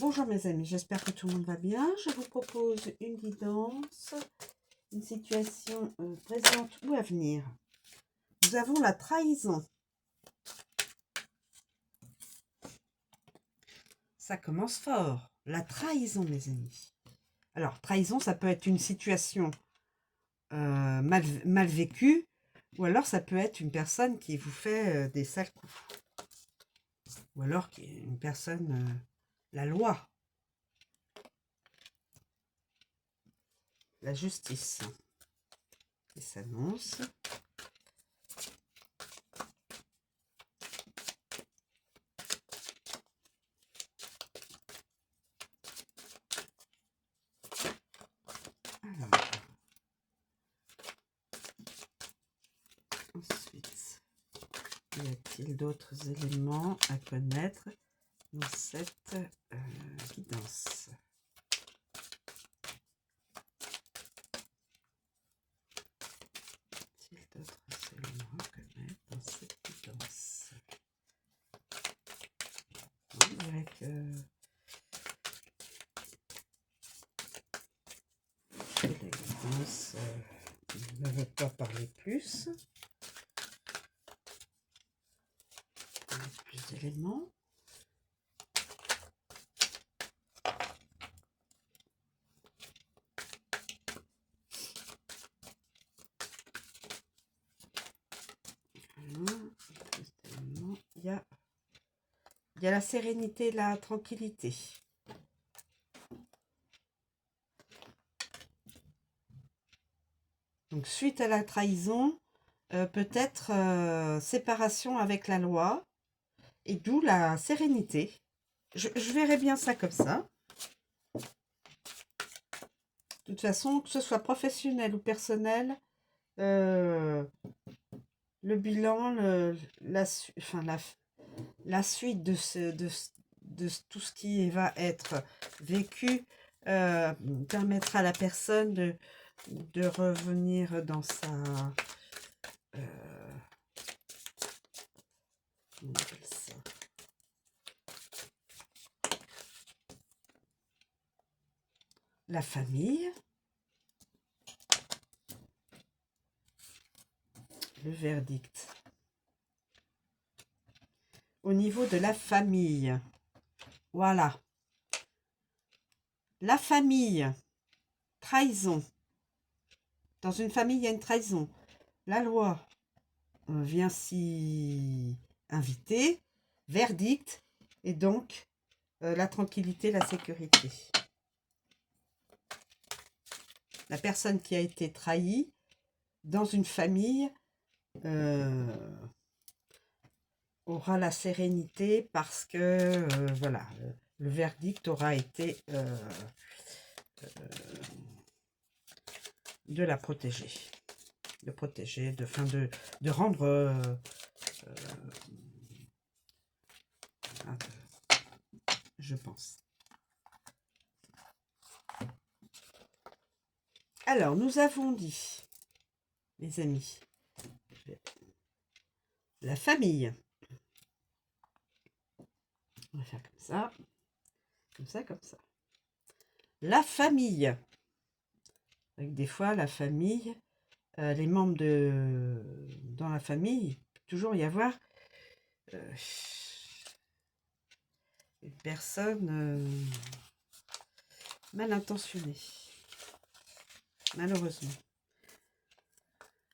Bonjour mes amis, j'espère que tout le monde va bien. Je vous propose une guidance, une situation présente ou à venir. Nous avons la trahison. Ça commence fort. La trahison mes amis. Alors, trahison, ça peut être une situation mal vécue, ou alors ça peut être une personne qui vous fait des sales coups. Ou alors une personne, la loi, la justice, qui s'annonce. Alors, ensuite, y a-t-il d'autres éléments à connaître dans cette guidance? Y a-t-il d'autres éléments à connaître dans cette guidance? On dirait que la guidance ne veut pas parler plus. Plus d'éléments. Il y a la sérénité, la tranquillité. Donc, suite à la trahison, peut-être séparation avec la loi, et d'où la sérénité. Je verrais bien ça comme ça. De toute façon, que ce soit professionnel ou personnel, le bilan, la suite de tout ce qui va être vécu permettra à la personne de revenir dans sa comment on appelle ça, la famille, le verdict. Au niveau de la famille, voilà. La famille, trahison. Dans une famille, il y a une trahison. La loi vient s'y inviter, verdict, et donc la tranquillité, la sécurité. La personne qui a été trahie dans une famille aura la sérénité parce que voilà, le verdict aura été de la protéger, de rendre je pense. Alors, nous avons dit, les amis, la famille. On va faire comme ça, comme ça, comme ça. La famille. Donc, des fois, la famille, les membres dans la famille, il peut toujours y avoir une personne mal intentionnée, malheureusement.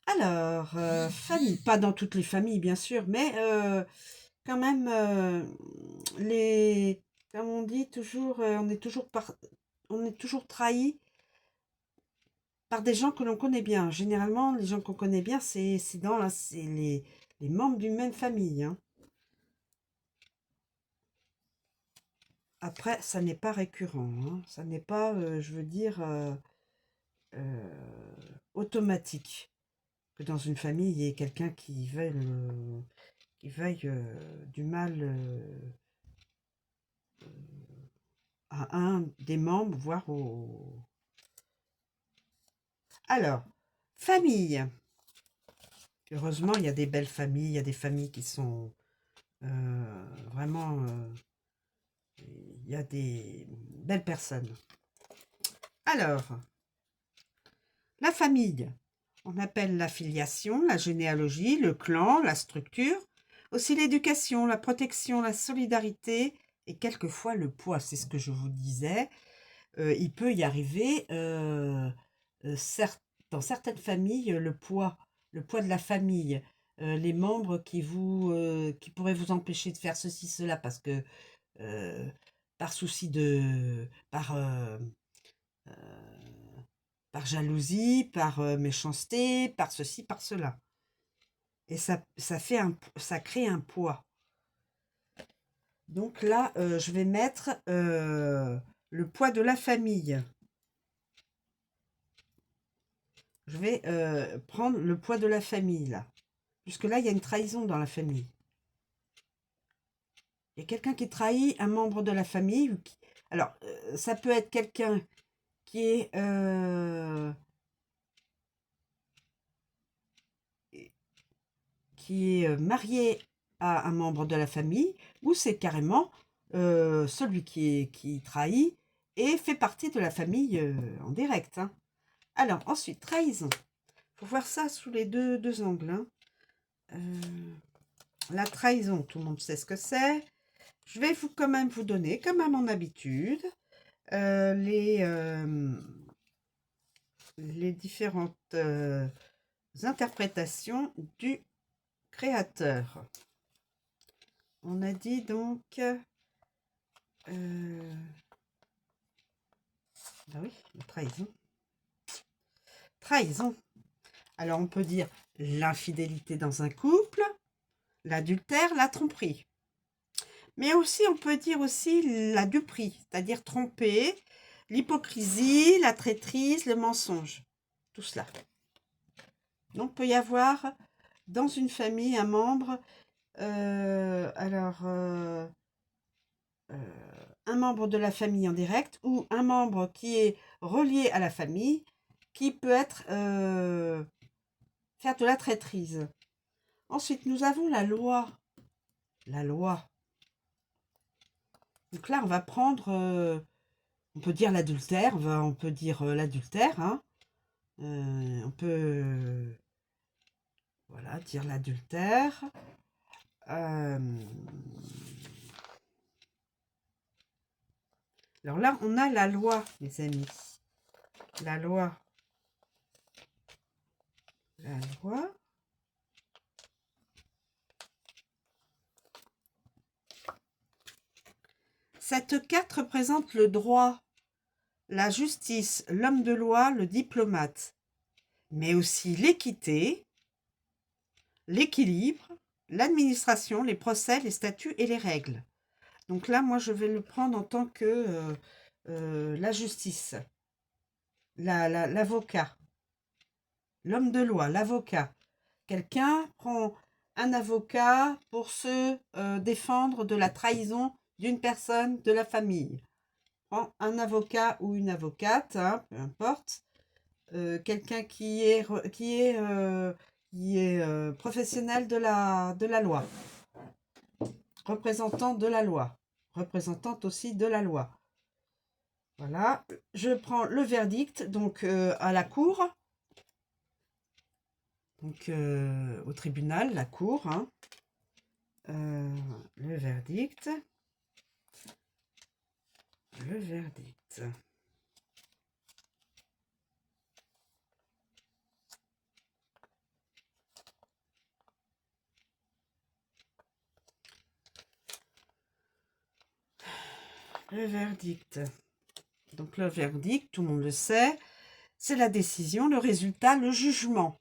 Alors, famille, pas dans toutes les familles, bien sûr, mais quand même, comme on dit toujours, on est toujours trahi par des gens que l'on connaît bien. Généralement, les gens qu'on connaît bien, c'est les membres d'une même famille. Hein. Après, ça n'est pas récurrent. Hein. Ça n'est pas, je veux dire, automatique que dans une famille, il y ait quelqu'un qui veuille du mal à un des membres, voire au... Alors, famille. Heureusement, il y a des belles familles, il y a des familles qui sont vraiment... y a des belles personnes. Alors, la famille, on appelle la filiation, la généalogie, le clan, la structure, aussi l'éducation, la protection, la solidarité et quelquefois le poids, c'est ce que je vous disais. Il peut y arriver, dans certaines familles, le poids de la famille, les membres qui pourraient vous empêcher de faire ceci, cela, parce que euh, par souci par jalousie, par méchanceté, par ceci, par cela. Et ça crée un poids. Donc là, je vais mettre le poids de la famille. Je vais prendre le poids de la famille, là. Puisque là, il y a une trahison dans la famille. Il y a quelqu'un qui trahit un membre de la famille. Alors, ça peut être quelqu'un qui est marié à un membre de la famille, ou c'est carrément celui qui trahit et fait partie de la famille en direct. Hein. Alors, ensuite, trahison. Il faut voir ça sous les deux angles. Hein. La trahison, tout le monde sait ce que c'est. Je vais quand même vous donner, comme à mon habitude, les différentes interprétations du créateur. On a dit donc... bah oui, la trahison. Trahison. Alors on peut dire l'infidélité dans un couple, l'adultère, la tromperie. Mais aussi, on peut dire aussi la duperie, c'est-à-dire tromper, l'hypocrisie, la traîtrise, le mensonge. Tout cela. Donc, il peut y avoir dans une famille un membre, un membre de la famille en direct ou un membre qui est relié à la famille qui peut être faire de la traîtrise. Ensuite, nous avons la loi. La loi. Donc là, on va prendre, on peut dire l'adultère, on peut dire l'adultère, hein. On peut, voilà, dire l'adultère. Alors là, on a la loi, les amis. La loi. La loi. Cette carte représente le droit, la justice, l'homme de loi, le diplomate, mais aussi l'équité, l'équilibre, l'administration, les procès, les statuts et les règles. Donc là, moi, je vais le prendre en tant que la justice, l'avocat, l'homme de loi, l'avocat. Quelqu'un prend un avocat pour se défendre de la trahison d'une personne de la famille. Prend un avocat ou une avocate, hein, peu importe. Quelqu'un qui est professionnel de la loi. Représentant de la loi. Représentante aussi de la loi. Voilà. Je prends le verdict, donc à la cour. Donc au tribunal, la cour. Hein. Le verdict. Le verdict. Le verdict. Donc le verdict, tout le monde le sait, c'est la décision, le résultat, le jugement.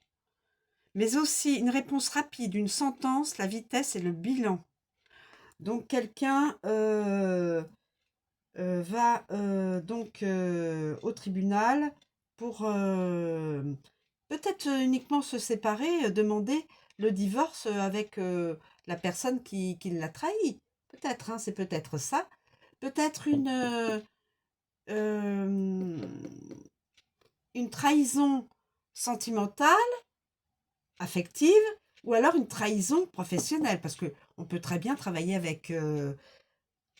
Mais aussi une réponse rapide, une sentence, la vitesse et le bilan. Donc quelqu'un va donc au tribunal pour peut-être uniquement se séparer, demander le divorce avec la personne qui l'a trahi. Peut-être, hein, c'est peut-être ça. Peut-être une trahison sentimentale, affective, ou alors une trahison professionnelle, parce que on peut très bien travailler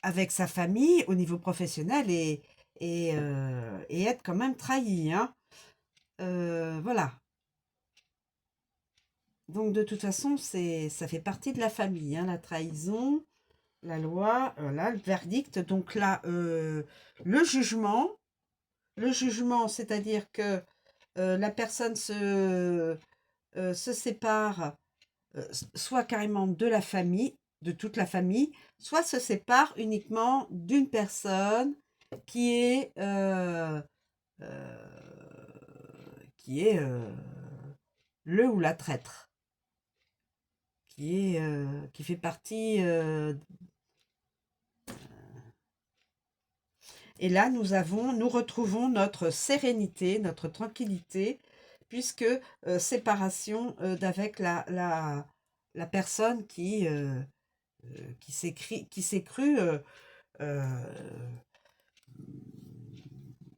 avec sa famille au niveau professionnel et être quand même trahi, hein. Voilà. Donc de toute façon, ça fait partie de la famille, hein, la trahison, la loi, là, le verdict. Donc là, le jugement, c'est-à-dire que la personne se sépare, soit carrément de la famille, de toute la famille, soit se sépare uniquement d'une personne qui est, qui est le ou la traître, qui fait partie. Et là, nous retrouvons notre sérénité, notre tranquillité, puisque séparation d'avec la personne qui s'est crue, euh,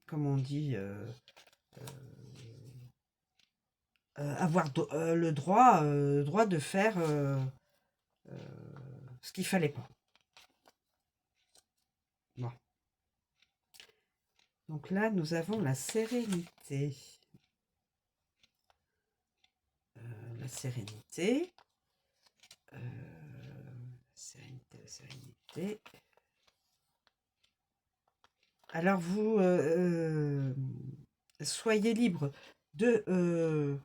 comment on dit, avoir le droit de faire euh, ce qu'il fallait pas. Bon. Donc là, nous avons la sérénité. La sérénité. Sérénité, sérénité. Alors vous soyez libre de...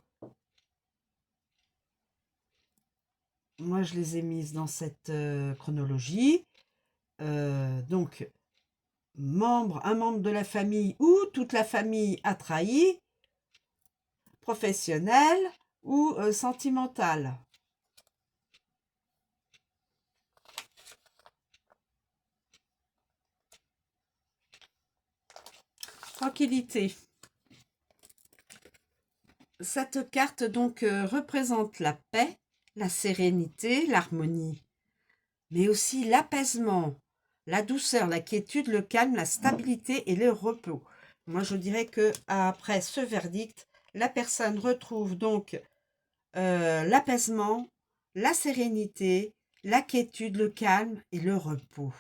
moi, je les ai mises dans cette chronologie. Donc, un membre de la famille ou toute la famille a trahi, professionnel ou sentimental. Tranquillité. Cette carte donc représente la paix, la sérénité, l'harmonie, mais aussi l'apaisement, la douceur, la quiétude, le calme, la stabilité et le repos. Moi, je dirais que après ce verdict, la personne retrouve donc l'apaisement, la sérénité, la quiétude, le calme et le repos.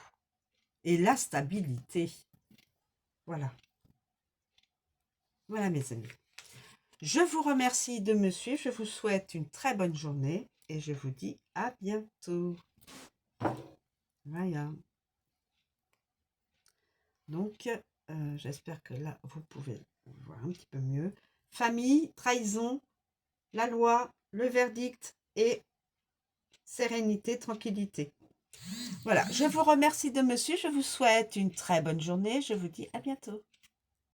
Et la stabilité. Voilà. Voilà mes amis. Je vous remercie de me suivre. Je vous souhaite une très bonne journée et je vous dis à bientôt. Voilà. Donc, j'espère que là, vous pouvez voir un petit peu mieux. Famille, trahison, la loi, le verdict et sérénité, tranquillité. Voilà, je vous remercie de me suivre. Je vous souhaite une très bonne journée. Je vous dis à bientôt.